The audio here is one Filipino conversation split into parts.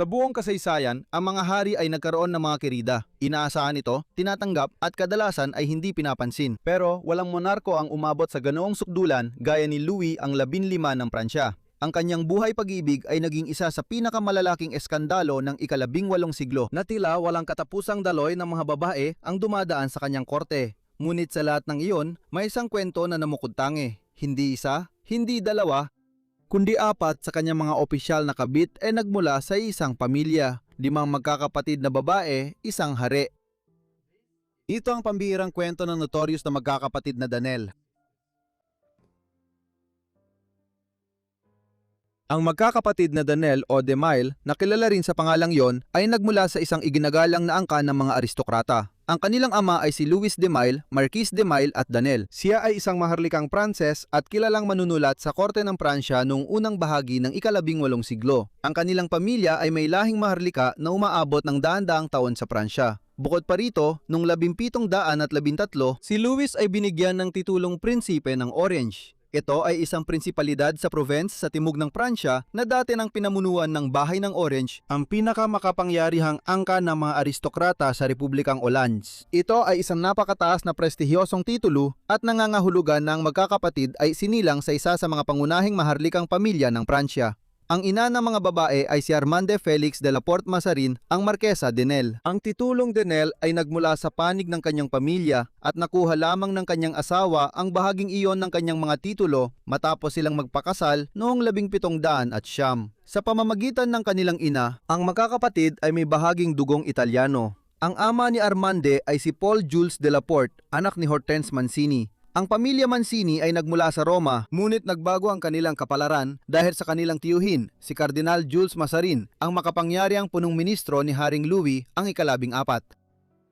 Sa buong kasaysayan, ang mga hari ay nagkaroon ng mga kirida. Inaasahan ito, tinatanggap at kadalasan ay hindi pinapansin. Pero walang monarko ang umabot sa ganoong sukdulan gaya ni Louis ang 15 ng Pransya. Ang kanyang buhay pag-ibig ay naging isa sa pinakamalalaking eskandalo ng ika-18 siglo na tila walang katapusang daloy ng mga babae ang dumadaan sa kanyang korte. Ngunit sa lahat ng iyon, may isang kwento na namukod-tangi. Hindi isa, hindi dalawa, kundi 4 sa kanyang mga opisyal na kabit ay nagmula sa isang pamilya, 5 magkakapatid na babae, isang hari. Ito ang pambihirang kwento ng notorious na magkakapatid na Danel. Ang magkakapatid na Danel o Demille, na kilala rin sa pangalang yon, ay nagmula sa isang iginagalang na angkan ng mga aristokrata. Ang kanilang ama ay si Louis Demille, Marquis Demille at Danel. Siya ay isang maharlikang Pranses at kilalang manunulat sa korte ng Pransya noong unang bahagi ng ika-18 siglo. Ang kanilang pamilya ay may lahing maharlika na umaabot ng daan-daang taon sa Pransya. Bukod pa rito, noong 1713, si Louis ay binigyan ng titulong prinsipe ng Orange. Ito ay isang prinsipalidad sa province sa timog ng Pransya na dati nang pinamunuan ng Bahay ng Orange, ang pinakamakapangyarihang angka ng mga aristokrata sa Republikang Orleans. Ito ay isang napakataas na prestihiyosong titulo at nangangahulugan na ang magkakapatid ay sinilang sa isa sa mga pangunahing maharlikang pamilya ng Pransya. Ang ina ng mga babae ay si Armande Felix de la Porte Mazarin, ang Marquesa Denel. Ang titulong Denel ay nagmula sa panig ng kanyang pamilya at nakuha lamang ng kanyang asawa ang bahaging iyon ng kanyang mga titulo matapos silang magpakasal noong 1700 at siyam. Sa pamamagitan ng kanilang ina, ang magkakapatid ay may bahaging dugong Italyano. Ang ama ni Armande ay si Paul Jules de la Porte, anak ni Hortense Mancini. Ang pamilya Mancini ay nagmula sa Roma, ngunit nagbago ang kanilang kapalaran dahil sa kanilang tiyuhin, si Cardinal Jules Mazarin, ang makapangyarihang punong ministro ni Haring Louis ang ika-14.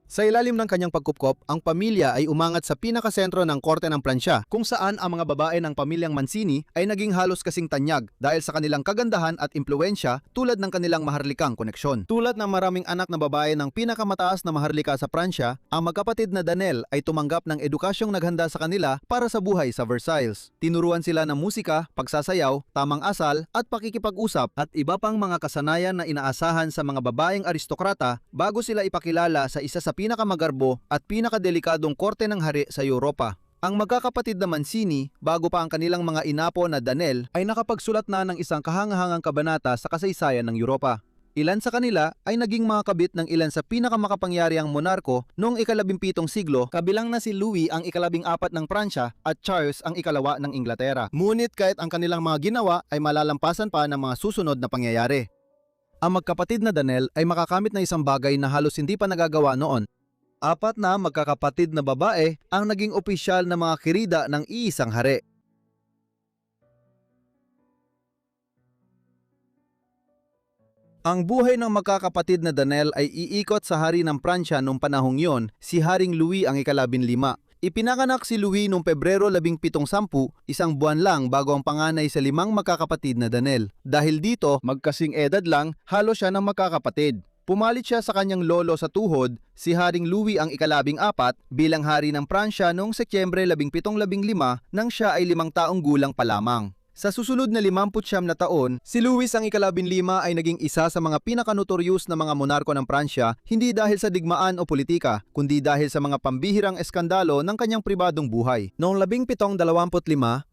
Sa ilalim ng kanyang pagkupkop, ang pamilya ay umangat sa pinakasentro ng korte ng Pransya, kung saan ang mga babae ng pamilyang Mancini ay naging halos kasing tanyag dahil sa kanilang kagandahan at impluensya tulad ng kanilang maharlikang koneksyon. Tulad ng maraming anak na babae ng pinakamataas na maharlika sa Pransya, ang magkapatid na Danel ay tumanggap ng edukasyong naghanda sa kanila para sa buhay sa Versailles. Tinuruan sila ng musika, pagsasayaw, tamang asal at pakikipag-usap at iba pang mga kasanayan na inaasahan sa mga babaeng aristokrata bago sila ipakilala sa isa sa pinakamagarbo at pinakadelikadong korte ng hari sa Europa. Ang magkakapatid na Mancini, bago pa ang kanilang mga inapo na Danel, ay nakapagsulat na ng isang kahangahangang kabanata sa kasaysayan ng Europa. Ilan sa kanila ay naging mga kabit ng ilan sa pinakamakapangyarihang monarko noong ika-17 siglo, kabilang na si Louis ang ika-14 ng Pransya at Charles ang ika-2 ng Inglaterra. Ngunit kahit ang kanilang mga ginawa ay malalampasan pa ng mga susunod na pangyayari. Ang magkapatid na Danel ay makakamit na isang bagay na halos hindi pa nagagawa noon. 4 na magkakapatid na babae ang naging opisyal na mga kirida ng iisang hari. Ang buhay ng magkakapatid na Danel ay iikot sa hari ng Pransya noong panahong yon, si Haring Louis ang ika-15. Ipinanganak si Louis noong Pebrero 1710, isang buwan lang bago ang panganay sa 5 magkakapatid na Danel. Dahil dito, magkasing edad lang, halos siya ng magkakapatid. Pumalit siya sa kanyang lolo sa tuhod, si Haring Louis ang ika-14 bilang hari ng Pransya noong Setyembre 1715 nang siya ay 5 taong gulang pa lamang. Sa susunod na 59 na taon, si Louis ang ika-15 ay naging isa sa mga pinakanotoryos na mga monarko ng Pransya, hindi dahil sa digmaan o politika, kundi dahil sa mga pambihirang eskandalo ng kanyang pribadong buhay. Noong 1725,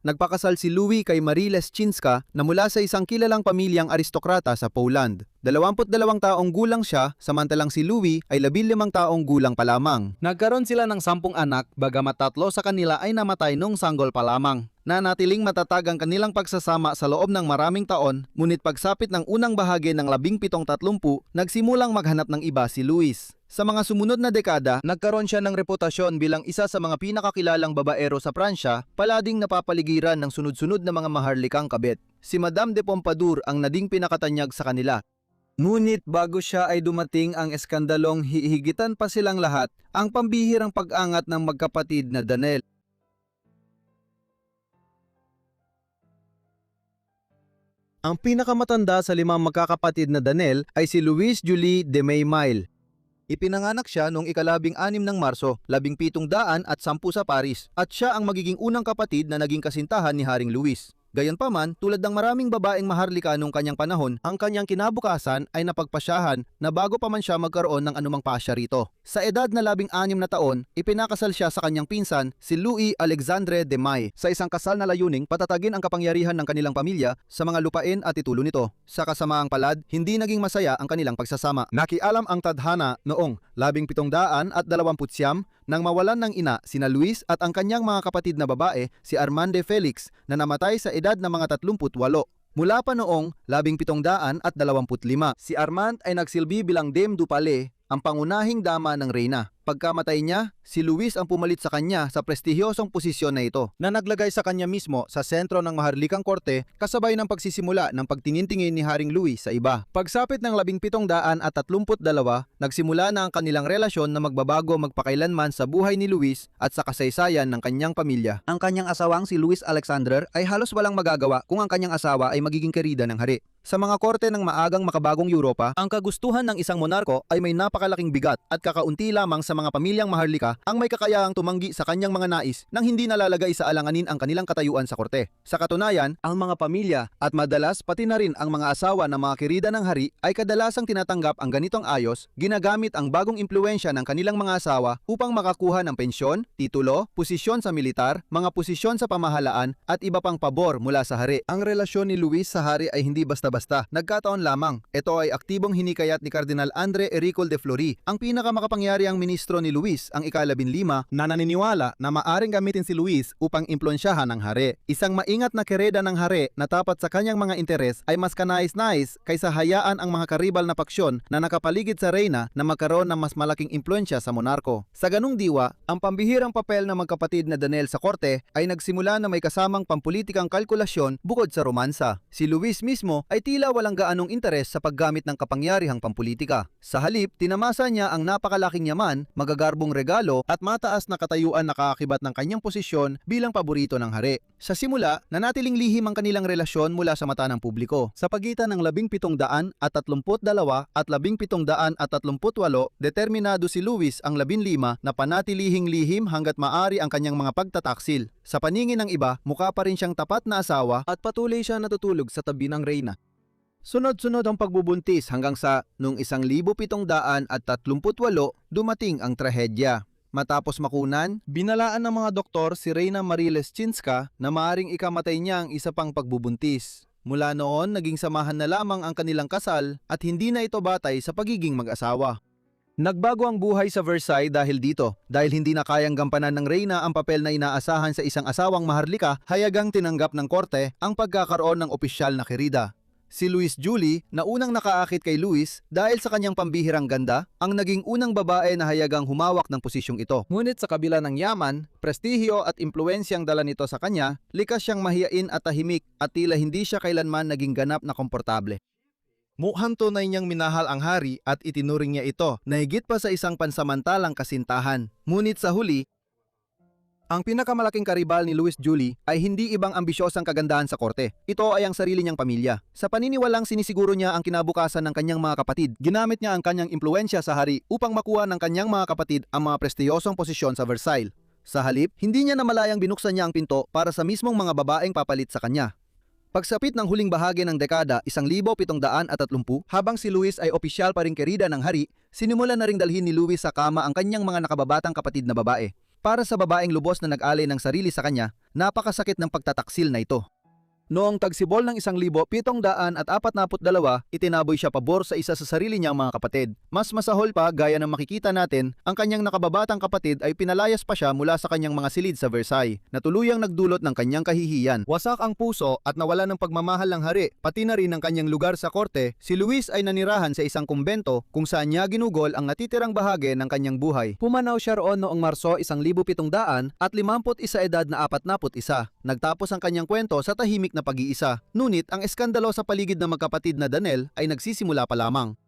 nagpakasal si Louis kay Marie Leschinska na mula sa isang kilalang pamilyang aristokrata sa Poland. 22 taong gulang siya, samantalang si Louis ay 15 taong gulang pa lamang. Nagkaroon sila ng 10 anak, bagamat 3 sa kanila ay namatay nung sanggol pa lamang. Nanatiling matatag ang kanilang pagsasama sa loob ng maraming taon, ngunit pagsapit ng unang bahagi ng 1730, nagsimulang maghanap ng iba si Louis. Sa mga sumunod na dekada, nagkaroon siya ng reputasyon bilang isa sa mga pinakakilalang babaero sa Pransya, palading napapaligiran ng sunod-sunod na mga maharlikang kabit. Si Madame de Pompadour ang naging pinakatanyag sa kanila. Ngunit bago siya ay dumating ang eskandalong hihigitan pa silang lahat, ang pambihirang pag-angat ng magkapatid na Danel. Ang pinakamatanda sa 5 magkakapatid na Danel ay si Louis Julie de Maille. Ipinanganak siya noong ika-16 ng Marso, 1710 sa Paris, at siya ang magiging unang kapatid na naging kasintahan ni Haring Louis. Gayunpaman, tulad ng maraming babaeng maharlika noong kanyang panahon, ang kanyang kinabukasan ay napagpasyahan na bago pa man siya magkaroon ng anumang pasya rito. Sa edad na 16 na taon, ipinakasal siya sa kanyang pinsan, si Louis Alexandre de May, sa isang kasal na layuning patatagin ang kapangyarihan ng kanilang pamilya sa mga lupain at titulo nito. Sa kasamaang palad, hindi naging masaya ang kanilang pagsasama. Nakialam ang tadhana noong 1729 nang mawalan ng ina sina Luis at ang kanyang mga kapatid na babae si Armande Felix na namatay sa edad na mga 38. Mula pa noong 1725, si Armand ay nagsilbi bilang Dame du Palais, ang pangunahing dama ng reyna. Pagkamatay niya, si Luis ang pumalit sa kanya sa prestihiyosong posisyon na ito, na naglagay sa kanya mismo sa sentro ng maharlikang korte kasabay ng pagsisimula ng pagtingin-tingin ni Haring Louis sa iba. Pagsapit ng 1732, nagsimula na ang kanilang relasyon na magbabago magpakailanman sa buhay ni Luis at sa kasaysayan ng kanyang pamilya. Ang kanyang asawang si Louis Alexander ay halos walang magagawa kung ang kanyang asawa ay magiging kerida ng hari. Sa mga korte ng maagang makabagong Europa, ang kagustuhan ng isang monarko ay may napakalaking bigat at kakaunti lamang sa mga pamilyang maharlika ang may kakayahang tumanggi sa kanyang mga nais nang hindi nalalagay sa alanganin ang kanilang katayuan sa korte. Sa katunayan, ang mga pamilya at madalas pati na rin ang mga asawa ng mga kerida ng hari ay kadalasang tinatanggap ang ganitong ayos, ginagamit ang bagong impluensya ng kanilang mga asawa upang makakuha ng pensyon, titulo, posisyon sa militar, mga posisyon sa pamahalaan at iba pang pabor mula sa hari. Ang relasyon ni Luis sa hari ay hindi basta-basta. Nagkataon lamang, ito ay aktibong hinikayat ni Kardinal Andre Ercole de Fleury, ang pinakamakapangyarihang ministro ni Luis, ang ika-15, na naniniwala na maaring gamitin si Luis upang impluensyahan ng hari. Isang maingat na kereda ng hari na tapat sa kanyang mga interes ay mas kanais-nais kaysa hayaan ang mga karibal na paksyon na nakapaligid sa reyna na magkaroon ng mas malaking impluensya sa monarko. Sa ganung diwa, ang pambihirang papel ng magkapatid na Danel sa korte ay nagsimula na may kasamang pampulitikang kalkulasyon bukod sa romansa. Si Luis mismo ay tila walang gaanong interes sa paggamit ng kapangyarihang pampulitika. Sa halip, tinamasa niya ang napakalaking yaman, magagarbong regalo at mataas na katayuan na kaakibat ng kanyang posisyon bilang paborito ng hari. Sa simula, nanatiling lihim ang kanilang relasyon mula sa mata ng publiko. Sa pagitan ng 1732 at 1738, determinado si Luis ang 15 na panatilihing lihim hanggat maari ang kanyang mga pagtataksil. Sa paningin ng iba, mukha pa rin siyang tapat na asawa at patuloy siya natutulog sa tabi ng reyna. Sunod-sunod ang pagbubuntis hanggang sa noong 1738 dumating ang trahedya. Matapos makunan, binalaan ng mga doktor si Reyna Marie Leszczyńska na maaring ikamatay niya ang isa pang pagbubuntis. Mula noon, naging samahan na lamang ang kanilang kasal at hindi na ito batay sa pagiging mag-asawa. Nagbago ang buhay sa Versailles dahil dito. Dahil hindi na kayang gampanan ng reyna ang papel na inaasahan sa isang asawang maharlika, hayagang tinanggap ng korte ang pagkakaroon ng opisyal na kerida. Si Louise Julie, na unang nakaakit kay Louis dahil sa kanyang pambihirang ganda, ang naging unang babae na hayagang humawak ng posisyong ito. Ngunit sa kabila ng yaman, prestihyo at impluensyang dala nito sa kanya, likas siyang mahiyain at tahimik at tila hindi siya kailanman naging ganap na komportable. Mukhang tunay niyang minahal ang hari at itinuring niya ito na higit pa sa isang pansamantalang kasintahan. Ngunit sa huli, ang pinakamalaking karibal ni Louise Julie ay hindi ibang ambisyosang kagandahan sa korte. Ito ay ang sarili niyang pamilya. Sa paniniwalang sinisiguro niya ang kinabukasan ng kanyang mga kapatid, ginamit niya ang kanyang impluensya sa hari upang makuha ng kanyang mga kapatid ang mga prestiyosong posisyon sa Versailles. Sa halip, hindi niya namalayang binuksan niya ang pinto para sa mismong mga babaeng papalit sa kanya. Pagsapit ng huling bahagi ng dekada 1730, habang si Louis ay opisyal pa ring kerida ng hari, sinimula na ring dalhin ni Louis sa kama ang kanyang mga nakababatang kapatid na babae. Para sa babaeng lubos na nag-alay ng sarili sa kanya, napakasakit ng pagtataksil na ito. Noong tagsibol ng 1742, itinaboy siya pabor sa isa sa sarili niyang mga kapatid. Mas masahol pa, gaya ng makikita natin, ang kanyang nakababatang kapatid ay pinalayas pa siya mula sa kanyang mga silid sa Versailles, na tuluyang nagdulot ng kanyang kahihiyan. Wasak ang puso at nawala ng pagmamahal ng hari, pati na rin ang kanyang lugar sa korte. Si Luis ay nanirahan sa isang kumbento kung saan niya ginugol ang natitirang bahagi ng kanyang buhay. Pumanaw siya roon noong Marso 1751 at 51 edad na 41. Nagtapos ang kanyang kwento sa tahimik na pag-iisa. Ngunit ang eskandalo sa paligid ng magkapatid na Danel ay nagsisimula pa lamang.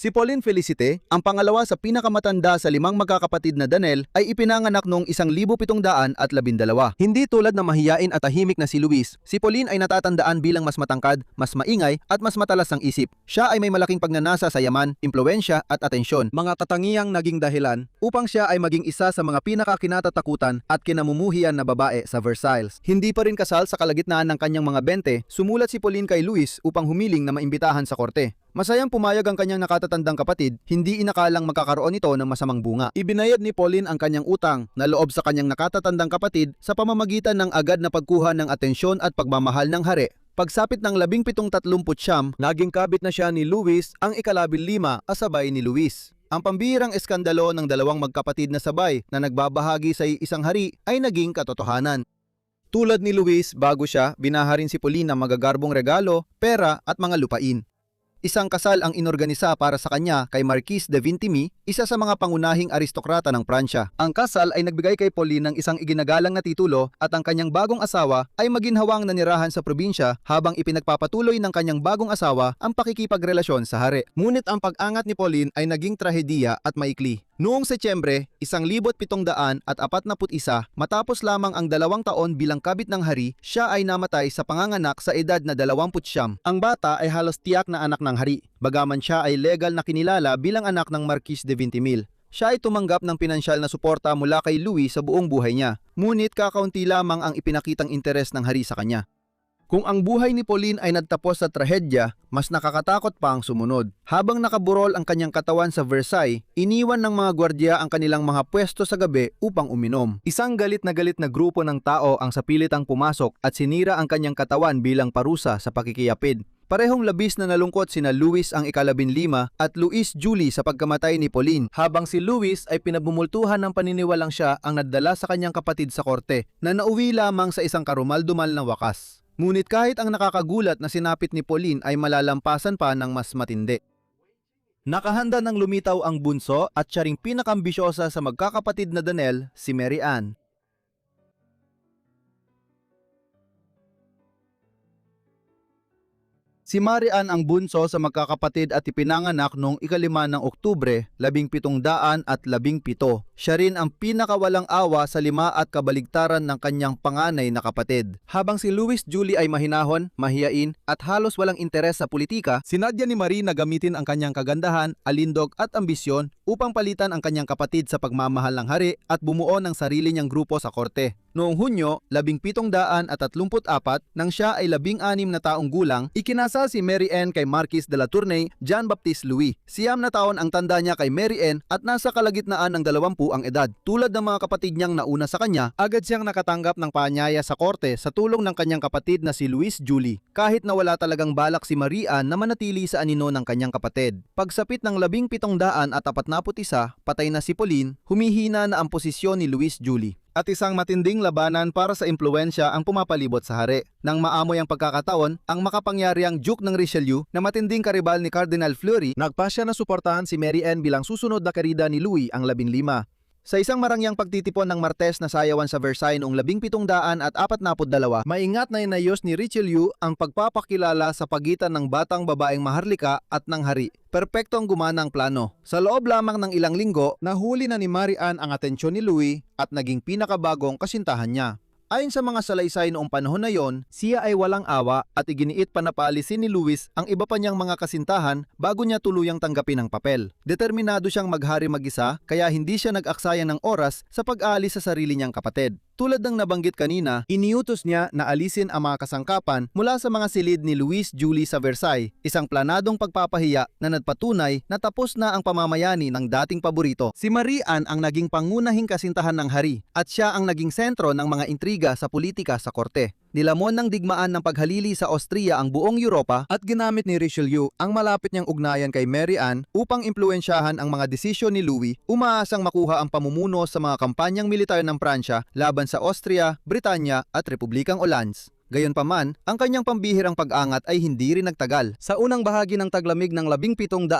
Si Pauline Felicite, ang pangalawa sa pinakamatanda sa 5 magkakapatid na Danel, ay ipinanganak noong 1712. Hindi tulad ng mahiyain at tahimik na si Luis, si Pauline ay natatandaan bilang mas matangkad, mas maingay at mas matalas ang isip. Siya ay may malaking pagnanasa sa yaman, impluwensya at atensyon, mga katangiyang naging dahilan upang siya ay maging isa sa mga pinakakinatatakutan at kinamumuhian na babae sa Versailles. Hindi pa rin kasal sa kalagitnaan ng kanyang mga 20, sumulat si Pauline kay Luis upang humiling na maimbitahan sa korte. Masayang pumayag ang kanyang nakatatandang kapatid, hindi inakalang magkakaroon ito ng masamang bunga. Ibinayad ni Pauline ang kanyang utang na loob sa kanyang nakatatandang kapatid sa pamamagitan ng agad na pagkuha ng atensyon at pagmamahal ng hari. Pagsapit ng 1739, naging kabit na siya ni Luis, ang ika-15 asabay ni Luis. Ang pambihirang eskandalo ng dalawang magkapatid na sabay na nagbabahagi sa isang hari ay naging katotohanan. Tulad ni Luis, bago siya, binaharin si Pauline ng magagarbong regalo, pera at mga lupain. Isang kasal ang inorganisa para sa kanya kay Marquis de Vintimille, isa sa mga pangunahing aristokrata ng Pransya. Ang kasal ay nagbigay kay Pauline ng isang iginagalang na titulo at ang kanyang bagong asawa ay maginhawang nanirahan sa probinsya habang ipinagpapatuloy ng kanyang bagong asawa ang pakikipagrelasyon sa hari. Ngunit ang pag-angat ni Pauline ay naging trahediya at maikli. Noong Setyembre, 1741, matapos lamang ang 2 taon bilang kabit ng hari, siya ay namatay sa panganganak sa edad na 29. Ang bata ay halos tiyak na anak ng hari, bagaman siya ay legal na kinilala bilang anak ng Marquis de Vintimille. Siya ay tumanggap ng pinansyal na suporta mula kay Louis sa buong buhay niya, ngunit kakaunti lamang ang ipinakitang interes ng hari sa kanya. Kung ang buhay ni Pauline ay nagtapos sa trahedya, mas nakakatakot pa ang sumunod. Habang nakaburol ang kanyang katawan sa Versailles, iniwan ng mga gwardiya ang kanilang mga pwesto sa gabi upang uminom. Isang galit na grupo ng tao ang sapilitang pumasok at sinira ang kanyang katawan bilang parusa sa pakikiyapid. Parehong labis na nalungkot sina Louis ang ika-15 at Louis Julie sa pagkamatay ni Pauline, habang si Louis ay pinabumultuhan ng paniniwalang siya ang nadala sa kanyang kapatid sa korte na nauwi lamang sa isang karumaldumal na wakas. Ngunit kahit ang nakakagulat na sinapit ni Pauline ay malalampasan pa ng mas matindi. Nakahanda ng lumitaw ang bunso at siya ring pinakambisyosa sa magkakapatid na Danel, si Mary Ann. Si Mary Ann ang bunso sa magkakapatid at ipinanganak noong 5 ng Oktubre, 1717. Siya rin ang pinakawalang awa sa 5 at kabaligtaran ng kanyang panganay na kapatid. Habang si Louis Julie ay mahinahon, mahiyain at halos walang interes sa politika, sinadya ni Marie na gamitin ang kanyang kagandahan, alindog at ambisyon upang palitan ang kanyang kapatid sa pagmamahal ng hari at bumuo ng sarili niyang grupo sa korte. Noong Hunyo, 1734, nang siya ay 16 na taong gulang, ikinasal si Mary Ann kay Marquis de la Tournay, Jean-Baptiste Louis. 9 na taon ang tanda niya kay Mary Ann at nasa kalagitnaan ng 20 ang edad. Tulad ng mga kapatid niyang nauna sa kanya, agad siyang nakatanggap ng paanyaya sa korte sa tulong ng kanyang kapatid na si Louis Julie, kahit na wala talagang balak si Mary Ann na manatili sa anino ng kanyang kapatid. Pagsapit ng 1741, patay na si Pauline, humihina na ang posisyon ni Louis Julie. At isang matinding labanan para sa impluwensya ang pumapalibot sa hari. Nang maamoy ang pagkakataon, ang makapangyariang Duke ng Richelieu na matinding karibal ni Cardinal Fleury, nagpasya na suportahan si Mary Ann bilang susunod na karida ni Louis ang 15. Sa isang marangyang pagtitipon ng Martes na sayawan sa Versailles noong 1742, maingat na inayos ni Richelieu ang pagpapakilala sa pagitan ng batang babaeng maharlika at ng hari. Perpektong gumana ang plano. Sa loob lamang ng ilang linggo, nahuli na ni Mary Ann ang atensyon ni Louis at naging pinakabagong kasintahan niya. Ayon sa mga salaysay noong panahon na yon, siya ay walang awa at iginiit pa na paalisin ni Louis ang iba pa niyang mga kasintahan bago niya tuluyang tanggapin ang papel. Determinado siyang maghari mag-isa kaya hindi siya nag-aksaya ng oras sa pag-aalis sa sarili niyang kapatid. Tulad ng nabanggit kanina, iniutos niya na alisin ang mga kasangkapan mula sa mga silid ni Louis Julie sa Versailles, isang planadong pagpapahiya na nagpatunay na tapos na ang pamamayani ng dating paborito. Si Marie Ann ang naging pangunahing kasintahan ng hari at siya ang naging sentro ng mga intriga sa politika sa korte. Nilamon ng digmaan ng paghalili sa Austria ang buong Europa at ginamit ni Richelieu ang malapit niyang ugnayan kay Mary Ann upang impluwensyahan ang mga desisyon ni Louis, umaasang makuha ang pamumuno sa mga kampanyang militar ng Pransya laban sa Austria, Britanya at Republikang Orleans. Gayunpaman, ang kanyang pambihirang pag-angat ay hindi rin nagtagal. Sa unang bahagi ng taglamig ng 1744,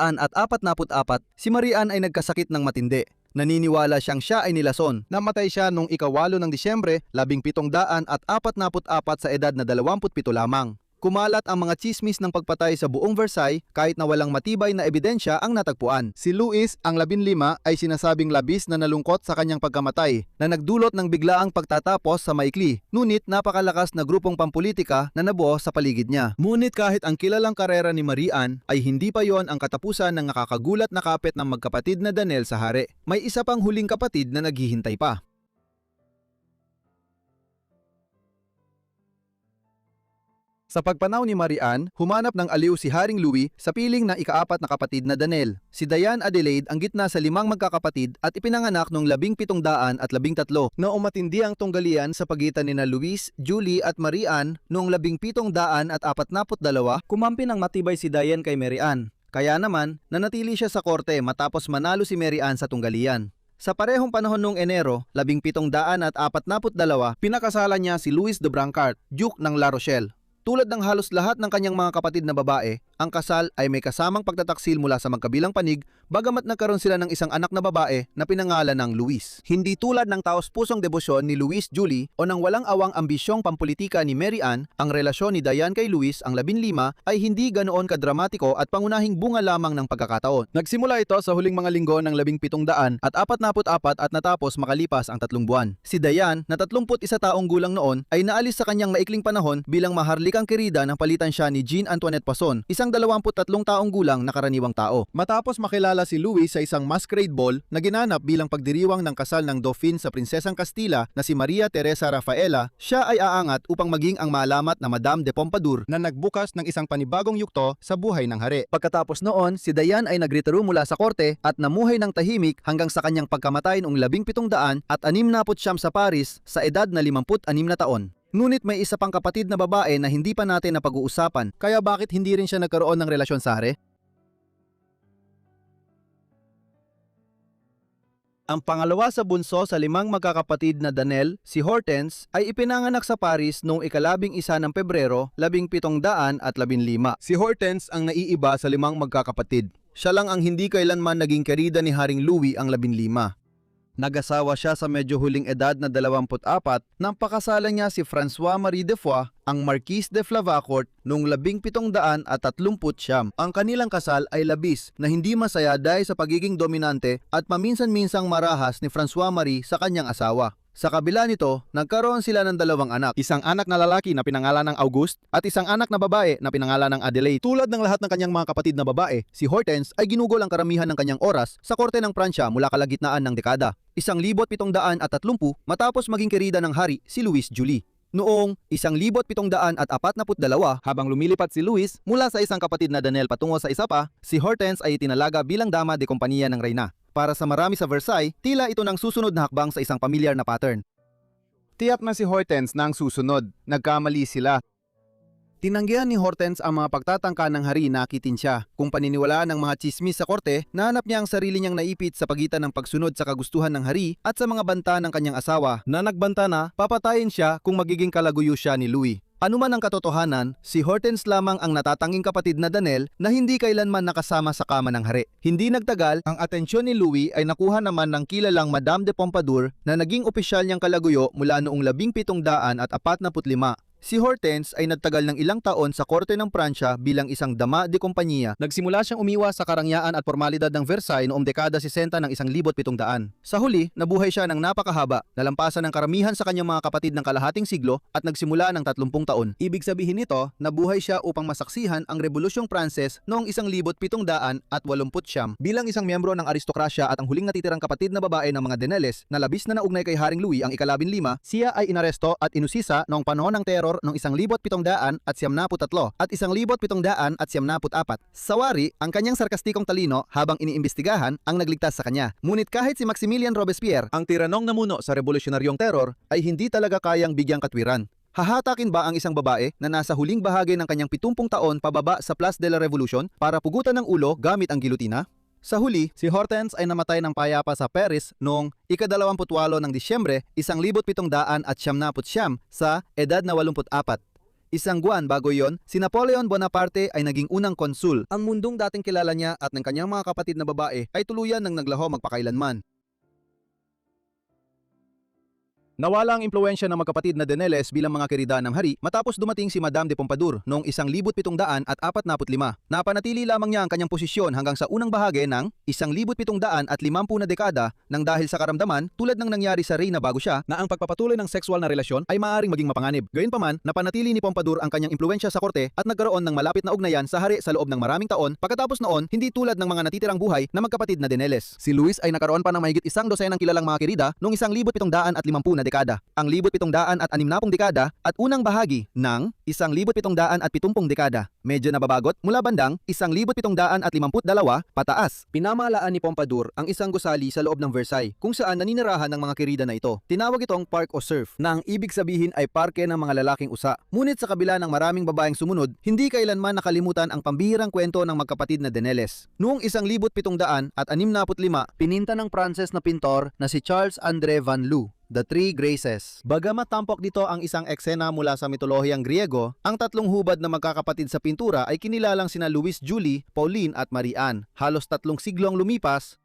si Mary Ann ay nagkasakit ng matindi. Naniniwala siyang siya ay nilason. Namatay siya noong 8 ng Disyembre, 1744 sa edad na 27 lamang. Kumalat ang mga tsismis ng pagpatay sa buong Versailles kahit na walang matibay na ebidensya ang natagpuan. Si Louis, ang 15, ay sinasabing labis na nalungkot sa kanyang pagkamatay na nagdulot ng biglaang pagtatapos sa maikli, ngunit napakalakas na grupong pampulitika na nabuo sa paligid niya. Ngunit kahit ang kilalang karera ni Marie Anne ay hindi pa yon ang katapusan ng nakakagulat na kapit ng magkapatid na Daniel sa hari. May isa pang huling kapatid na naghihintay pa. Sa pagpanaw ni Marie Anne, humanap ng aliw si Haring Louis sa piling ng ika-4 na kapatid na Daniel. Si Diane Adelaide ang gitna sa 5 magkakapatid at ipinanganak noong 1713. Noong matindi ang tunggalian sa pagitan nina Louis, Julie at Marie Anne noong 1742, kumampi ng matibay si Diane kay Marie Anne. Kaya naman, nanatili siya sa korte matapos manalo si Marie Anne sa tunggalian. Sa parehong panahon noong Enero, 1742, pinakasalan niya si Louis de Brancart, Duke ng La Rochelle. Tulad ng halos lahat ng kanyang mga kapatid na babae, ang kasal ay may kasamang pagtataksil mula sa magkabilang panig, bagamat nagkaroon sila ng isang anak na babae na pinangalan ng Louis. Hindi tulad ng taos-pusong debosyon ni Louis Julie o ng walang awang ambisyong pampolitika ni Marie Anne, ang relasyon ni Diane kay Louis, ang 15, ay hindi ganoon kadramatiko at pangunahing bunga lamang ng pagkakataon. Nagsimula ito sa huling mga linggo ng 1744 at natapos makalipas ang 3 buwan. Si Diane, na 31 taong gulang noon, ay naalis sa kanyang maikling panahon bilang maharlikang kirida nang palitan siya ni Jean Antoinette Poisson, isang 23 taong gulang na karaniwang tao. Matapos makilala si Louis sa isang masquerade ball na ginanap bilang pagdiriwang ng kasal ng Dauphin sa Prinsesang Castilla na si Maria Teresa Rafaela, siya ay aangat upang maging ang maalamat na Madame de Pompadour na nagbukas ng isang panibagong yugto sa buhay ng hari. Pagkatapos noon, si Diane ay nagretiro mula sa korte at namuhay ng tahimik hanggang sa kanyang pagkamatay noong 1769 sa Paris sa edad na 56 na taon. Ngunit may isa pang kapatid na babae na hindi pa natin napag-uusapan, kaya bakit hindi rin siya nagkaroon ng relasyon sa hari? Ang pangalawa sa bunso sa 5 magkakapatid na Daniel, si Hortense, ay ipinanganak sa Paris noong ika-11 ng Pebrero, 1715. Si Hortense ang naiiba sa 5 magkakapatid. Siya lang ang hindi kailanman naging kerida ni Haring Louis ang 15. Nag-asawa siya sa medyo huling edad na 24 nang pakasalan niya si François-Marie de Foix, ang Marquis de Flavacourt, noong 1730. Ang kanilang kasal ay labis na hindi masaya dahil sa pagiging dominante at paminsan-minsang marahas ni François-Marie sa kanyang asawa. Sa kabila nito, nagkaroon sila ng 2 anak, isang anak na lalaki na pinangalan ng Auguste at isang anak na babae na pinangalan ng Adelaide. Tulad ng lahat ng kanyang mga kapatid na babae, si Hortense ay ginugol ang karamihan ng kanyang oras sa korte ng Pransya mula kalagitnaan ng dekada, 1730 matapos maging kerida ng hari si Louis Julie. Noong 1742, habang lumilipat si Louis mula sa isang kapatid na Daniel patungo sa isa pa, si Hortense ay itinalaga bilang dama de kompanya ng reyna. Para sa marami sa Versailles, tila ito ng susunod na hakbang sa isang pamilyar na pattern. Tiyak na si Hortense na ang susunod. Nagkamali sila. Tinanggihan ni Hortense ang mga pagtatangka ng hari na akitin siya. Kung paniniwalaan ng mga tsismis sa korte, nahanap niya ang sarili niyang naipit sa pagitan ng pagsunod sa kagustuhan ng hari at sa mga banta ng kanyang asawa na nagbanta na papatayin siya kung magiging kalaguyo siya ni Louis. Ano man ang katotohanan, si Hortense lamang ang natatanging kapatid na Daniel na hindi kailanman nakasama sa kama ng hari. Hindi nagtagal, ang atensyon ni Louis ay nakuha naman ng kilalang Madame de Pompadour na naging opisyal niyang kalaguyo mula noong 1745. Si Hortense ay nagtagal ng ilang taon sa korte ng Pransya bilang isang dama de kompanya. Nagsimula siyang umiwas sa karangyaan at formalidad ng Versailles noong dekada 60 ng 1700. Sa huli, nabuhay siya ng napakahaba, nalampasan ng karamihan sa kanyang mga kapatid ng kalahating siglo at nagsimula ng 30 taon. Ibig sabihin nito, nabuhay siya upang masaksihan ang Rebolusyong Pranses noong 1789. Bilang isang miyembro ng aristokrasya at ang huling natitirang kapatid na babae ng mga Danieles na labis na naugnay kay Haring Louis ang ika-15, siya ay inaresto at inusisa noong panahon ng teror noong 1773 at 1774. Sa wari, ang kanyang sarkastikong talino habang iniimbestigahan ang nagligtas sa kanya. Ngunit kahit si Maximilian Robespierre, ang tiranong namuno sa revolusyonaryong teror, ay hindi talaga kayang bigyang katwiran. Hahatakin ba ang isang babae na nasa huling bahagi ng kanyang 70 taon pababa sa Place de la Revolution para pugutan ng ulo gamit ang gilotina? Sa huli, si Hortense ay namatay ng payapa sa Paris noong ika-28 ng Disyembre 1779 sa edad na 84. Isang buwan bago yon, si Napoleon Bonaparte ay naging unang konsul. Ang mundong dating kilala niya at ng kanyang mga kapatid na babae ay tuluyan ng naglaho magpakailanman. Nawala ang impluensya ng magkapatid na Daneles bilang mga kirida ng hari matapos dumating si Madame de Pompadour noong 1745. Napanatili lamang niya ang kanyang posisyon hanggang sa unang bahagi ng 1750 na dekada nang dahil sa karamdaman tulad ng nangyari sa reyna bago siya na ang pagpapatuloy ng sexual na relasyon ay maaaring maging mapanganib. Gayunpaman, napanatili ni Pompadour ang kanyang impluensya sa korte at nagkaroon ng malapit na ugnayan sa hari sa loob ng maraming taon. Pagkatapos noon, hindi tulad ng mga natitirang buhay na magkapatid na Daneles. Si Louis ay nagkaroon pa ng mahigit isang dosenang kilalang mga kirida noong 1750 na dekada, ang 1760 dekada at unang bahagi ng 1770 dekada. Medyo nababagot mula bandang 1752 pataas. Pinamahalaan ni Pompadour ang isang gusali sa loob ng Versailles kung saan naninirahan ng mga kirida na ito. Tinawag itong Park o Surf na ang ibig sabihin ay parke ng mga lalaking usa. Ngunit sa kabila ng maraming babaeng sumunod, hindi kailanman nakalimutan ang pambihirang kwento ng magkapatid na Daneles. Noong 1765, pininta ng Pranses na pintor na si Charles André Van Loo The Three Graces. Bagamat tampok dito ang isang eksena mula sa mitolohiyang Griego, ang tatlong hubad na magkakapatid sa pintura ay kinilalang sina Louis Julie, Pauline at Marie Anne. Halos 3 siglong lumipas,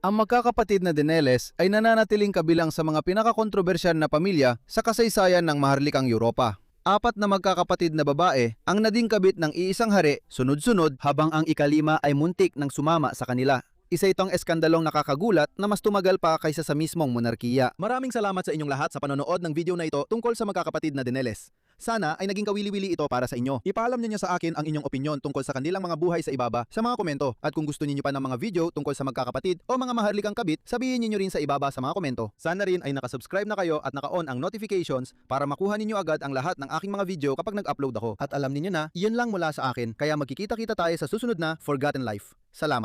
ang magkakapatid na Daneles ay nananatiling kabilang sa mga pinakakontrobersyal na pamilya sa kasaysayan ng maharlikang Europa. 4 na magkakapatid na babae ang naging kabit ng iisang hari sunod-sunod habang ang ika-5 ay muntik ng sumama sa kanila. Isa itong eskandalong nakakagulat na mas tumagal pa kaysa sa mismong monarkiya. Maraming salamat sa inyong lahat sa panonood ng video na ito tungkol sa magkakapatid na Daneles. Sana ay naging kawili-wili ito para sa inyo. Ipaalam niyo sa akin ang inyong opinyon tungkol sa kanilang mga buhay sa ibaba sa mga komento. At kung gusto niyo pa ng mga video tungkol sa magkakapatid o mga maharlikang kabit, sabihin niyo rin sa ibaba sa mga komento. Sana rin ay nakasubscribe na kayo at naka-on ang notifications para makuha ninyo agad ang lahat ng aking mga video kapag nag-upload ako. At alam niyo na, iyon lang mula sa akin. Kaya magkikita-kita tayo sa susunod na Forgotten Life. Salamat.